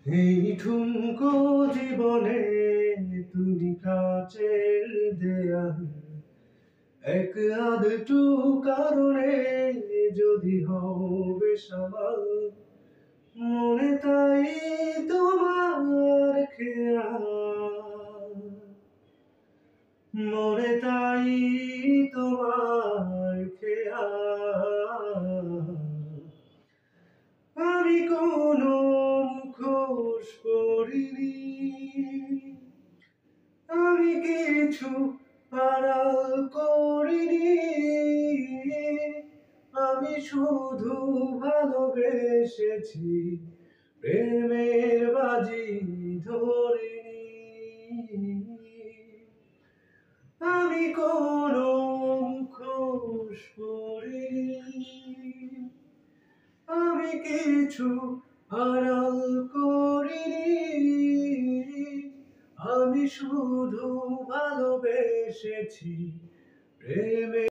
এই ঠুনকো জীবনে তুমি কাচের দেয়াল, এক আধটু কারণে যদি হবে সামাল, মনে তাই তোমার খেয়াল, মনে তাই তোমার খেয়াল। আমি কোনো মুখোশ পরিনি, আমি কিছু আড়াল করিনি, আমি শুধু ভালোবেসেছি, প্রেমের বাজি ধরিনি। আমি কোনো মুখোশ পরিনি, আমি কিছু আড়াল করিনি, আমি শুধু ভালোবেসেছি, প্রেমে